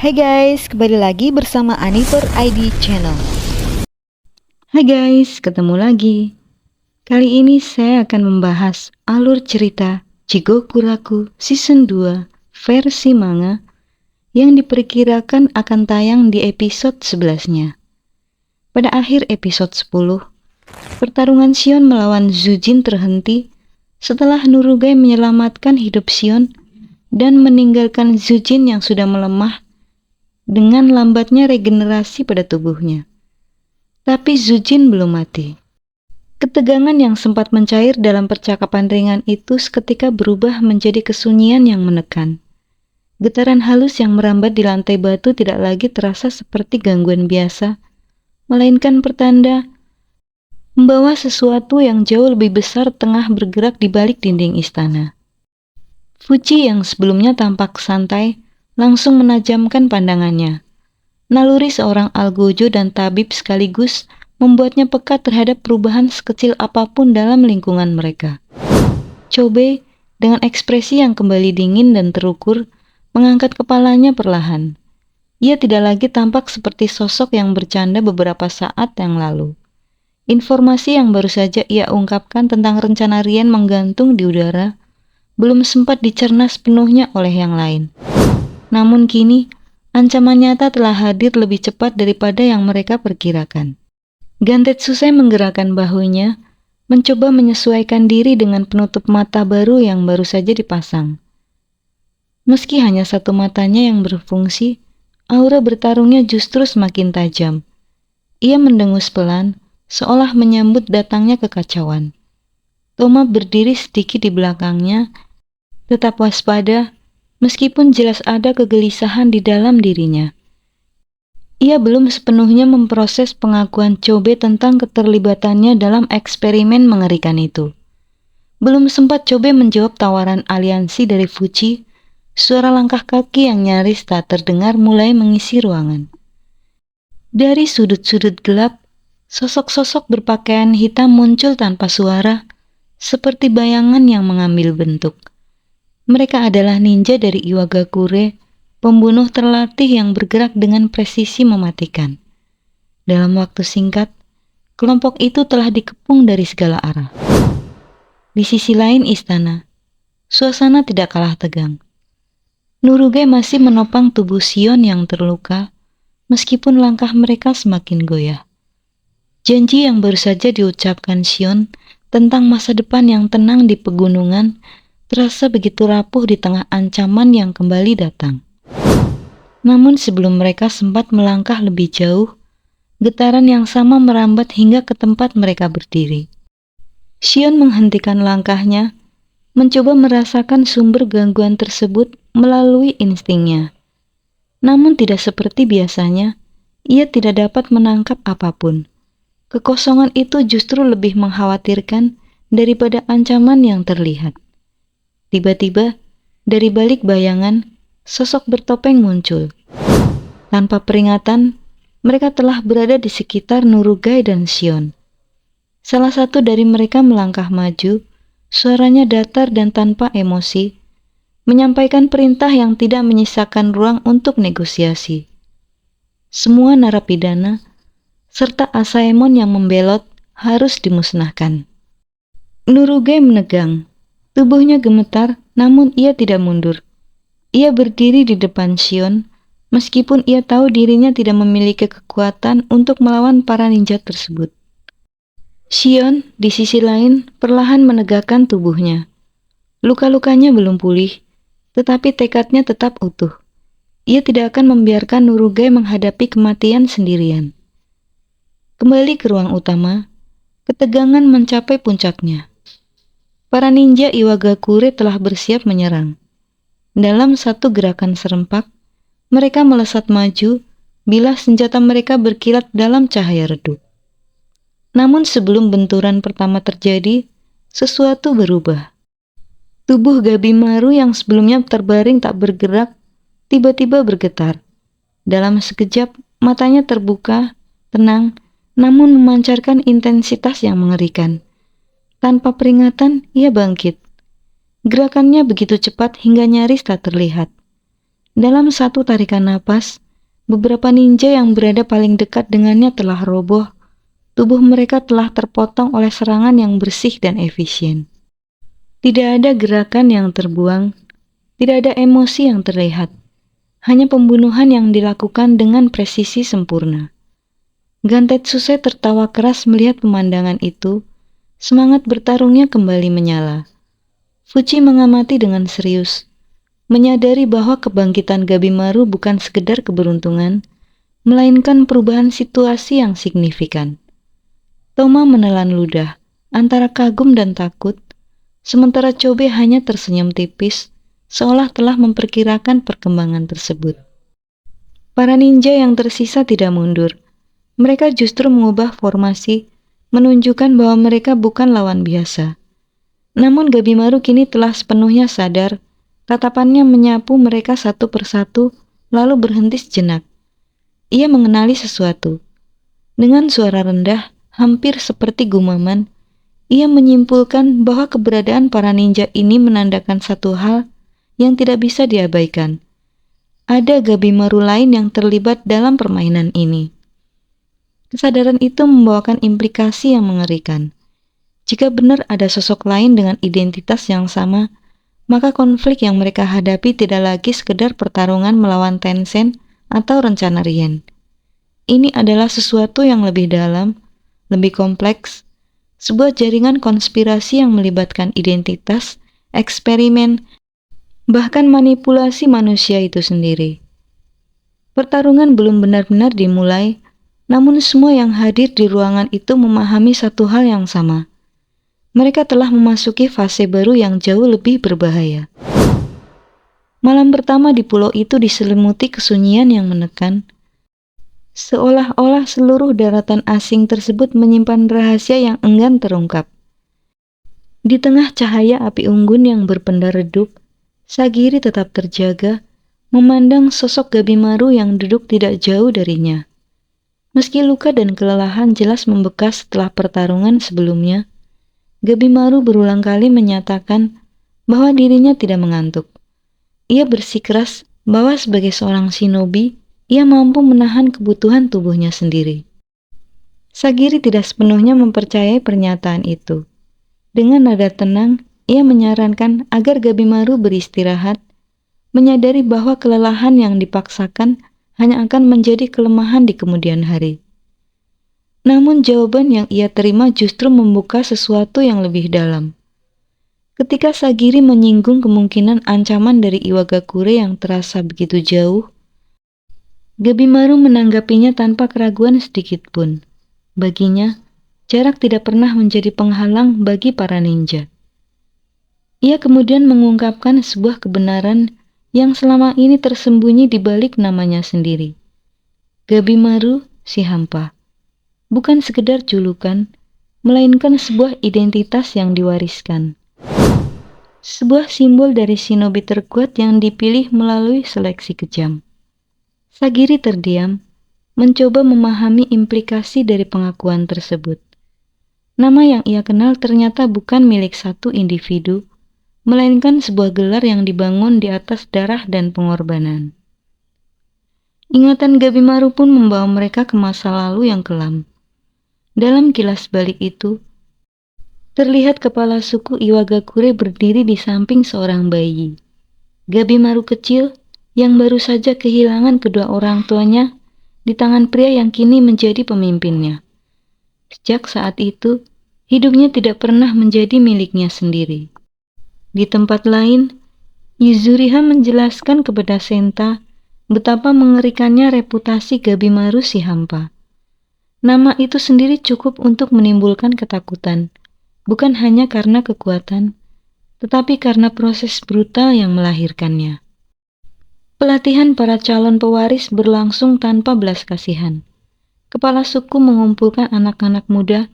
Hai guys, kembali lagi bersama Aniver ID Channel. Hai guys, ketemu lagi. Kali ini saya akan membahas alur cerita Jigokuraku Season 2 versi manga yang diperkirakan akan tayang di episode 11-nya. Pada akhir episode 10, pertarungan Shion melawan Zujin terhenti setelah Nurugai menyelamatkan hidup Shion dan meninggalkan Zujin yang sudah melemah dengan lambatnya regenerasi pada tubuhnya. Tapi Zujin belum mati. Ketegangan yang sempat mencair dalam percakapan ringan itu seketika berubah menjadi kesunyian yang menekan. Getaran halus yang merambat di lantai batu tidak lagi terasa seperti gangguan biasa, melainkan pertanda membawa sesuatu yang jauh lebih besar tengah bergerak di balik dinding istana. Fuji yang sebelumnya tampak santai, langsung menajamkan pandangannya. Naluri seorang algojo dan tabib sekaligus membuatnya peka terhadap perubahan sekecil apapun dalam lingkungan mereka. Chobe, dengan ekspresi yang kembali dingin dan terukur, mengangkat kepalanya perlahan. Ia tidak lagi tampak seperti sosok yang bercanda beberapa saat yang lalu. Informasi yang baru saja ia ungkapkan tentang rencana Rien menggantung di udara belum sempat dicerna sepenuhnya oleh yang lain. Namun kini, ancaman nyata telah hadir lebih cepat daripada yang mereka perkirakan. Gantetsusei menggerakkan bahunya, mencoba menyesuaikan diri dengan penutup mata baru yang baru saja dipasang. Meski hanya satu matanya yang berfungsi, aura bertarungnya justru semakin tajam. Ia mendengus pelan, seolah menyambut datangnya kekacauan. Toma berdiri sedikit di belakangnya, tetap waspada, meskipun jelas ada kegelisahan di dalam dirinya. Ia belum sepenuhnya memproses pengakuan Chobe tentang keterlibatannya dalam eksperimen mengerikan itu. Belum sempat Chobe menjawab tawaran aliansi dari Fuji, suara langkah kaki yang nyaris tak terdengar mulai mengisi ruangan. Dari sudut-sudut gelap, sosok-sosok berpakaian hitam muncul tanpa suara, seperti bayangan yang mengambil bentuk. Mereka adalah ninja dari Iwagakure, pembunuh terlatih yang bergerak dengan presisi mematikan. Dalam waktu singkat, kelompok itu telah dikepung dari segala arah. Di sisi lain istana, suasana tidak kalah tegang. Nurugai masih menopang tubuh Shion yang terluka, meskipun langkah mereka semakin goyah. Janji yang baru saja diucapkan Shion tentang masa depan yang tenang di pegunungan terasa begitu rapuh di tengah ancaman yang kembali datang. Namun sebelum mereka sempat melangkah lebih jauh, getaran yang sama merambat hingga ke tempat mereka berdiri. Shion menghentikan langkahnya, mencoba merasakan sumber gangguan tersebut melalui instingnya. Namun tidak seperti biasanya, ia tidak dapat menangkap apapun. Kekosongan itu justru lebih mengkhawatirkan daripada ancaman yang terlihat. Tiba-tiba, dari balik bayangan, sosok bertopeng muncul. Tanpa peringatan, mereka telah berada di sekitar Nurugai dan Shion. Salah satu dari mereka melangkah maju, suaranya datar dan tanpa emosi, menyampaikan perintah yang tidak menyisakan ruang untuk negosiasi. Semua narapidana, serta Asaemon yang membelot, harus dimusnahkan. Nurugai menegang. Tubuhnya gemetar, namun ia tidak mundur. Ia berdiri di depan Shion, meskipun ia tahu dirinya tidak memiliki kekuatan untuk melawan para ninja tersebut. Shion, di sisi lain, perlahan menegakkan tubuhnya. Luka-lukanya belum pulih, tetapi tekadnya tetap utuh. Ia tidak akan membiarkan Nurugai menghadapi kematian sendirian. Kembali ke ruang utama, ketegangan mencapai puncaknya. Para ninja Iwagakure telah bersiap menyerang. Dalam satu gerakan serempak, mereka melesat maju, bilah senjata mereka berkilat dalam cahaya redup. Namun sebelum benturan pertama terjadi, sesuatu berubah. Tubuh Gabimaru yang sebelumnya terbaring tak bergerak, tiba-tiba bergetar. Dalam sekejap, matanya terbuka, tenang, namun memancarkan intensitas yang mengerikan. Tanpa peringatan, ia bangkit. Gerakannya begitu cepat hingga nyaris tak terlihat. Dalam satu tarikan napas, beberapa ninja yang berada paling dekat dengannya telah roboh. Tubuh mereka telah terpotong oleh serangan yang bersih dan efisien. Tidak ada gerakan yang terbuang, tidak ada emosi yang terlihat. Hanya pembunuhan yang dilakukan dengan presisi sempurna. Gantetsuce tertawa keras melihat pemandangan itu. Semangat bertarungnya kembali menyala. Fuji mengamati dengan serius, menyadari bahwa kebangkitan Gabimaru bukan sekedar keberuntungan, melainkan perubahan situasi yang signifikan. Toma menelan ludah, antara kagum dan takut, sementara Chobe hanya tersenyum tipis, seolah telah memperkirakan perkembangan tersebut. Para ninja yang tersisa tidak mundur. Mereka justru mengubah formasi, menunjukkan bahwa mereka bukan lawan biasa. Namun Gabimaru kini telah sepenuhnya sadar, tatapannya menyapu mereka satu persatu, lalu berhenti sejenak. Ia mengenali sesuatu. Dengan suara rendah, hampir seperti gumaman, ia menyimpulkan bahwa keberadaan para ninja ini menandakan satu hal yang tidak bisa diabaikan. Ada Gabimaru lain yang terlibat dalam permainan ini. Kesadaran itu membawakan implikasi yang mengerikan. Jika benar ada sosok lain dengan identitas yang sama, maka konflik yang mereka hadapi tidak lagi sekedar pertarungan melawan Tencent atau rencana Rien. Ini adalah sesuatu yang lebih dalam, lebih kompleks, sebuah jaringan konspirasi yang melibatkan identitas, eksperimen, bahkan manipulasi manusia itu sendiri. Pertarungan belum benar-benar dimulai, namun semua yang hadir di ruangan itu memahami satu hal yang sama. Mereka telah memasuki fase baru yang jauh lebih berbahaya. Malam pertama di pulau itu diselimuti kesunyian yang menekan, seolah-olah seluruh daratan asing tersebut menyimpan rahasia yang enggan terungkap. Di tengah cahaya api unggun yang berpendar redup, Sagiri tetap terjaga, memandang sosok Gabimaru yang duduk tidak jauh darinya. Meski luka dan kelelahan jelas membekas setelah pertarungan sebelumnya, Gabimaru berulang kali menyatakan bahwa dirinya tidak mengantuk. Ia bersikeras bahwa sebagai seorang shinobi, ia mampu menahan kebutuhan tubuhnya sendiri. Sagiri tidak sepenuhnya mempercayai pernyataan itu. Dengan nada tenang, ia menyarankan agar Gabimaru beristirahat, menyadari bahwa kelelahan yang dipaksakan hanya akan menjadi kelemahan di kemudian hari. Namun jawaban yang ia terima justru membuka sesuatu yang lebih dalam. Ketika Sagiri menyinggung kemungkinan ancaman dari Iwagakure yang terasa begitu jauh, Gabimaru menanggapinya tanpa keraguan sedikit pun. Baginya, jarak tidak pernah menjadi penghalang bagi para ninja. Ia kemudian mengungkapkan sebuah kebenaran yang selama ini tersembunyi di balik namanya sendiri. Gabimaru si hampa. Bukan sekedar julukan, melainkan sebuah identitas yang diwariskan. Sebuah simbol dari shinobi terkuat yang dipilih melalui seleksi kejam. Sagiri terdiam, mencoba memahami implikasi dari pengakuan tersebut. Nama yang ia kenal ternyata bukan milik satu individu, melainkan sebuah gelar yang dibangun di atas darah dan pengorbanan. Ingatan Gabimaru pun membawa mereka ke masa lalu yang kelam. Dalam kilas balik itu, terlihat kepala suku Iwagakure berdiri di samping seorang bayi. Gabimaru kecil yang baru saja kehilangan kedua orang tuanya di tangan pria yang kini menjadi pemimpinnya. Sejak saat itu, hidupnya tidak pernah menjadi miliknya sendiri. Di tempat lain, Yuzuriha menjelaskan kepada Senta betapa mengerikannya reputasi Gabimaru si hampa. Nama itu sendiri cukup untuk menimbulkan ketakutan, bukan hanya karena kekuatan, tetapi karena proses brutal yang melahirkannya. Pelatihan para calon pewaris berlangsung tanpa belas kasihan. Kepala suku mengumpulkan anak-anak muda,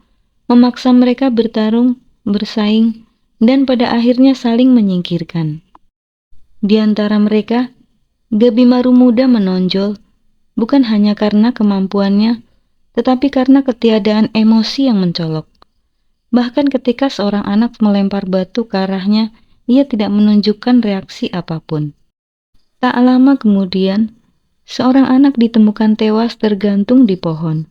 memaksa mereka bertarung, bersaing, dan pada akhirnya saling menyingkirkan. Di antara mereka, Gabimaru muda menonjol, bukan hanya karena kemampuannya, tetapi karena ketiadaan emosi yang mencolok. Bahkan ketika seorang anak melempar batu ke arahnya, ia tidak menunjukkan reaksi apapun. Tak lama kemudian, seorang anak ditemukan tewas tergantung di pohon.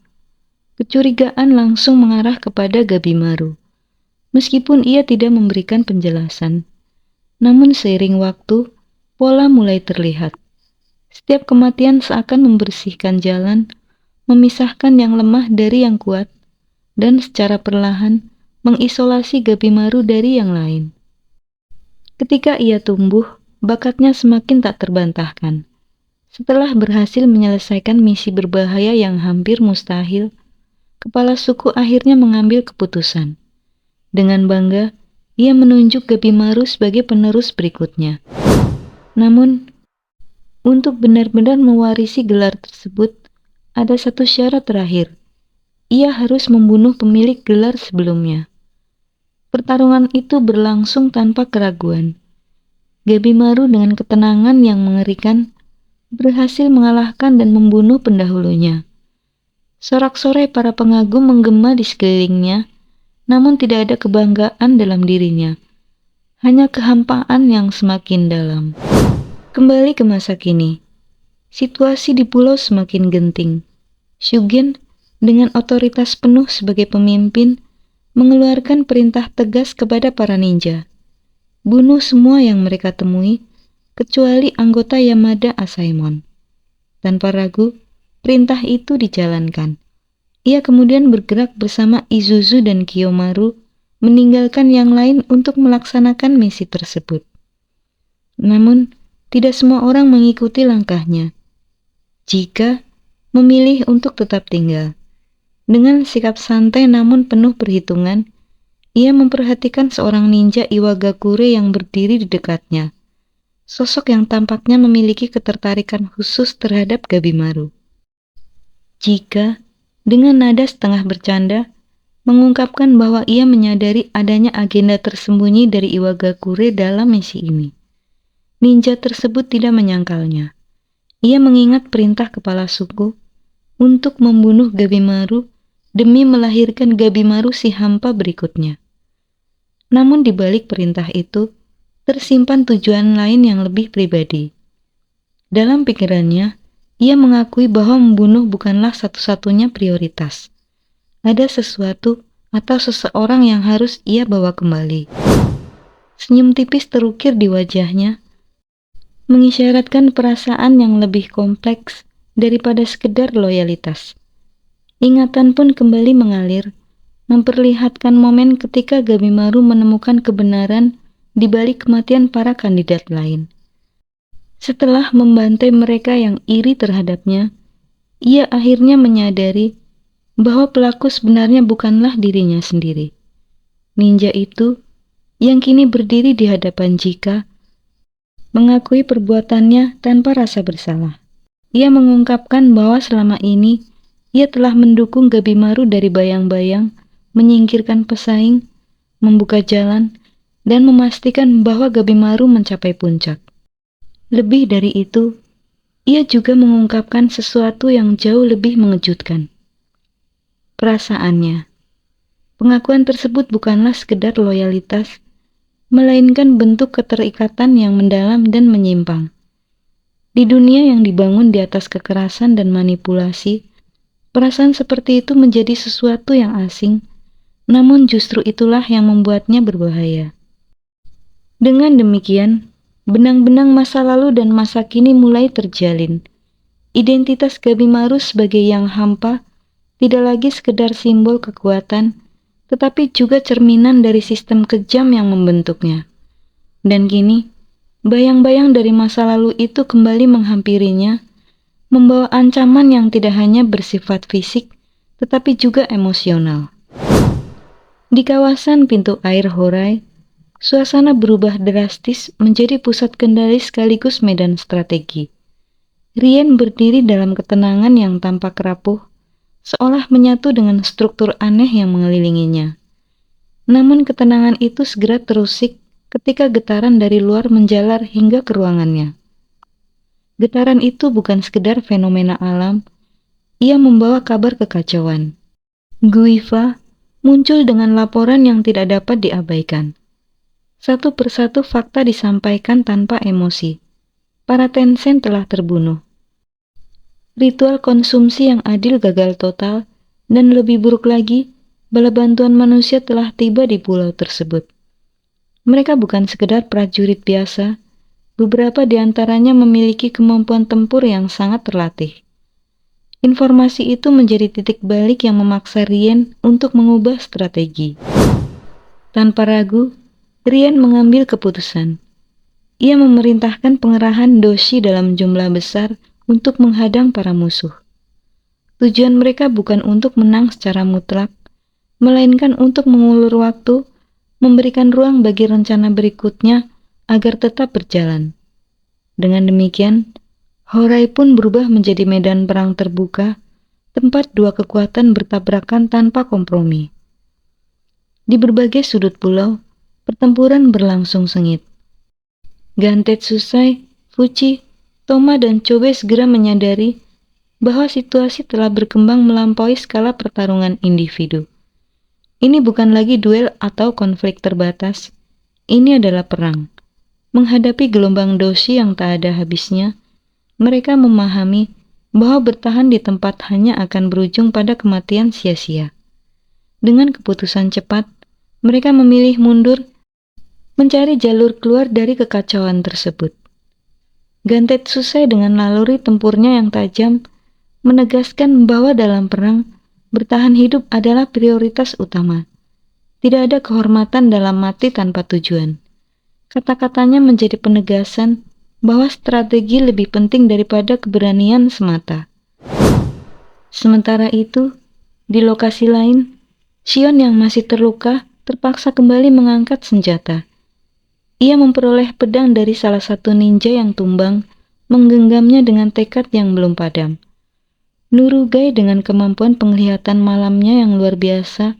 Kecurigaan langsung mengarah kepada Gabimaru. Meskipun ia tidak memberikan penjelasan, namun seiring waktu, pola mulai terlihat. Setiap kematian seakan membersihkan jalan, memisahkan yang lemah dari yang kuat, dan secara perlahan mengisolasi Gabimaru dari yang lain. Ketika ia tumbuh, bakatnya semakin tak terbantahkan. Setelah berhasil menyelesaikan misi berbahaya yang hampir mustahil, kepala suku akhirnya mengambil keputusan. Dengan bangga, ia menunjuk Gabimaru sebagai penerus berikutnya. Namun, untuk benar-benar mewarisi gelar tersebut, ada satu syarat terakhir. Ia harus membunuh pemilik gelar sebelumnya. Pertarungan itu berlangsung tanpa keraguan. Gabimaru dengan ketenangan yang mengerikan berhasil mengalahkan dan membunuh pendahulunya. Sorak-sorai para pengagum menggema di sekelilingnya, namun tidak ada kebanggaan dalam dirinya, hanya kehampaan yang semakin dalam. Kembali ke masa kini, situasi di pulau semakin genting. Shugen, dengan otoritas penuh sebagai pemimpin, mengeluarkan perintah tegas kepada para ninja. Bunuh semua yang mereka temui, kecuali anggota Yamada Asaemon. Tanpa ragu, perintah itu dijalankan. Ia kemudian bergerak bersama Izuzu dan Kiyomaru, meninggalkan yang lain untuk melaksanakan misi tersebut. Namun, tidak semua orang mengikuti langkahnya. Jika memilih untuk tetap tinggal. Dengan sikap santai namun penuh perhitungan, ia memperhatikan seorang ninja Iwagakure yang berdiri di dekatnya. Sosok yang tampaknya memiliki ketertarikan khusus terhadap Gabimaru. Jika dengan nada setengah bercanda, mengungkapkan bahwa ia menyadari adanya agenda tersembunyi dari Iwagakure dalam misi ini. Ninja tersebut tidak menyangkalnya. Ia mengingat perintah kepala suku untuk membunuh Gabimaru demi melahirkan Gabimaru si hampa berikutnya. Namun di balik perintah itu, tersimpan tujuan lain yang lebih pribadi. Dalam pikirannya, ia mengakui bahwa membunuh bukanlah satu-satunya prioritas. Ada sesuatu atau seseorang yang harus ia bawa kembali. Senyum tipis terukir di wajahnya, mengisyaratkan perasaan yang lebih kompleks daripada sekedar loyalitas. Ingatan pun kembali mengalir, memperlihatkan momen ketika Gabimaru menemukan kebenaran di balik kematian para kandidat lain. Setelah membantai mereka yang iri terhadapnya, ia akhirnya menyadari bahwa pelaku sebenarnya bukanlah dirinya sendiri. Ninja itu, yang kini berdiri di hadapan Jika, mengakui perbuatannya tanpa rasa bersalah. Ia mengungkapkan bahwa selama ini, ia telah mendukung Gabimaru dari bayang-bayang, menyingkirkan pesaing, membuka jalan, dan memastikan bahwa Gabimaru mencapai puncak. Lebih dari itu, ia juga mengungkapkan sesuatu yang jauh lebih mengejutkan. Perasaannya. Pengakuan tersebut bukanlah sekedar loyalitas, melainkan bentuk keterikatan yang mendalam dan menyimpang. Di dunia yang dibangun di atas kekerasan dan manipulasi, perasaan seperti itu menjadi sesuatu yang asing, namun justru itulah yang membuatnya berbahaya. Dengan demikian, benang-benang masa lalu dan masa kini mulai terjalin. Identitas Gabimaru sebagai yang hampa tidak lagi sekedar simbol kekuatan, tetapi juga cerminan dari sistem kejam yang membentuknya. Dan kini, bayang-bayang dari masa lalu itu kembali menghampirinya, membawa ancaman yang tidak hanya bersifat fisik, tetapi juga emosional. Di kawasan pintu air Horai, suasana berubah drastis menjadi pusat kendali sekaligus medan strategi. Rien berdiri dalam ketenangan yang tampak rapuh, seolah menyatu dengan struktur aneh yang mengelilinginya. Namun ketenangan itu segera terusik ketika getaran dari luar menjalar hingga ke ruangannya. Getaran itu bukan sekedar fenomena alam, ia membawa kabar kekacauan. Guifa muncul dengan laporan yang tidak dapat diabaikan. Satu persatu fakta disampaikan tanpa emosi. para Tencent telah terbunuh. Ritual konsumsi yang adil gagal total, dan lebih buruk lagi, bala bantuan manusia telah tiba di pulau tersebut. Mereka bukan sekedar prajurit biasa, beberapa di antaranya memiliki kemampuan tempur yang sangat terlatih. Informasi itu menjadi titik balik yang memaksa Rien untuk mengubah strategi. Tanpa ragu, Rien mengambil keputusan. Ia memerintahkan pengerahan doshi dalam jumlah besar untuk menghadang para musuh. Tujuan mereka bukan untuk menang secara mutlak, melainkan untuk mengulur waktu, memberikan ruang bagi rencana berikutnya agar tetap berjalan. Dengan demikian, Horai pun berubah menjadi medan perang terbuka, tempat dua kekuatan bertabrakan tanpa kompromi. Di berbagai sudut pulau, pertempuran berlangsung sengit. Gantetsusai, Fuchi, Toma, dan Chobe segera menyadari bahwa situasi telah berkembang melampaui skala pertarungan individu. Ini bukan lagi duel atau konflik terbatas. Ini adalah perang. Menghadapi gelombang doshi yang tak ada habisnya, mereka memahami bahwa bertahan di tempat hanya akan berujung pada kematian sia-sia. Dengan keputusan cepat, mereka memilih mundur, mencari jalur keluar dari kekacauan tersebut. Gantetsusai dengan naluri tempurnya yang tajam menegaskan bahwa dalam perang, bertahan hidup adalah prioritas utama. Tidak ada kehormatan dalam mati tanpa tujuan. Kata-katanya menjadi penegasan bahwa strategi lebih penting daripada keberanian semata. Sementara itu, di lokasi lain, Shion yang masih terluka terpaksa kembali mengangkat senjata. Ia memperoleh pedang dari salah satu ninja yang tumbang, menggenggamnya dengan tekad yang belum padam. Nurugai dengan kemampuan penglihatan malamnya yang luar biasa,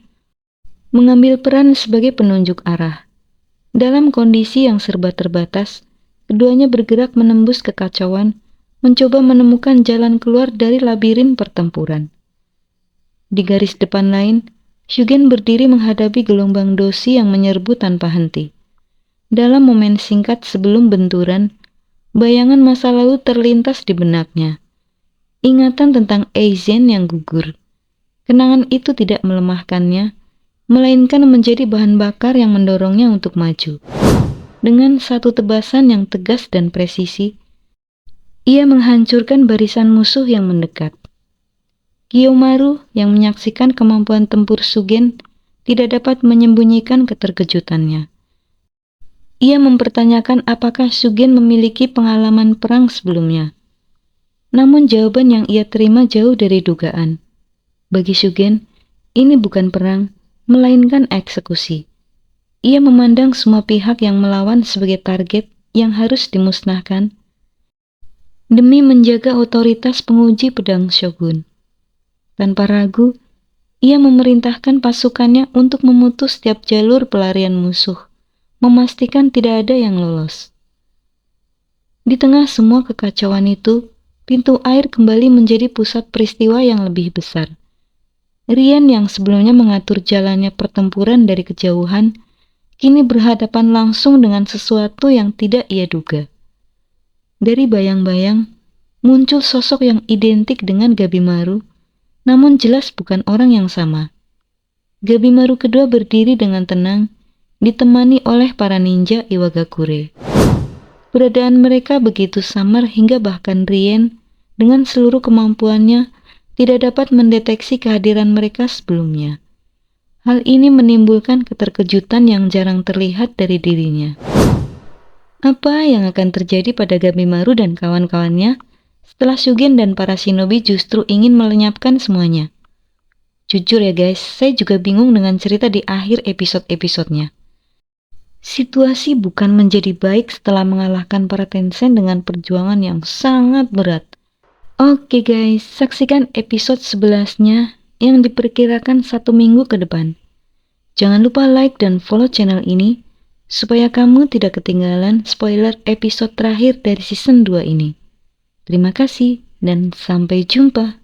mengambil peran sebagai penunjuk arah. Dalam kondisi yang serba terbatas, keduanya bergerak menembus kekacauan, mencoba menemukan jalan keluar dari labirin pertempuran. Di garis depan lain, Shugen berdiri menghadapi gelombang doshi yang menyerbu tanpa henti. Dalam momen singkat sebelum benturan, bayangan masa lalu terlintas di benaknya. Ingatan tentang Aizen yang gugur. Kenangan itu tidak melemahkannya, melainkan menjadi bahan bakar yang mendorongnya untuk maju. Dengan satu tebasan yang tegas dan presisi, ia menghancurkan barisan musuh yang mendekat. Kiyomaru yang menyaksikan kemampuan tempur Shugen tidak dapat menyembunyikan keterkejutannya. Ia mempertanyakan apakah Shugen memiliki pengalaman perang sebelumnya. Namun jawaban yang ia terima jauh dari dugaan. Bagi Shugen, ini bukan perang, melainkan eksekusi. Ia memandang semua pihak yang melawan sebagai target yang harus dimusnahkan demi menjaga otoritas penguji pedang shogun. Tanpa ragu, ia memerintahkan pasukannya untuk memutus setiap jalur pelarian musuh, memastikan tidak ada yang lolos. Di tengah semua kekacauan itu, pintu air kembali menjadi pusat peristiwa yang lebih besar. Rien yang sebelumnya mengatur jalannya pertempuran dari kejauhan, kini berhadapan langsung dengan sesuatu yang tidak ia duga. Dari bayang-bayang, muncul sosok yang identik dengan Gabimaru, namun jelas bukan orang yang sama. Gabimaru kedua berdiri dengan tenang, ditemani oleh para ninja Iwagakure. Keberadaan mereka begitu samar hingga bahkan Rien, dengan seluruh kemampuannya, tidak dapat mendeteksi kehadiran mereka sebelumnya. Hal ini menimbulkan keterkejutan yang jarang terlihat dari dirinya. Apa yang akan terjadi pada Gabimaru dan kawan-kawannya setelah Shugen dan para shinobi justru ingin melenyapkan semuanya? Jujur ya guys, saya juga bingung dengan cerita di akhir episode-episodenya. Situasi bukan menjadi baik setelah mengalahkan para Tencent dengan perjuangan yang sangat berat. Oke guys, saksikan episode 11-nya yang diperkirakan 1 minggu ke depan. Jangan lupa like dan follow channel ini supaya kamu tidak ketinggalan spoiler episode terakhir dari season 2 ini. Terima kasih dan sampai jumpa.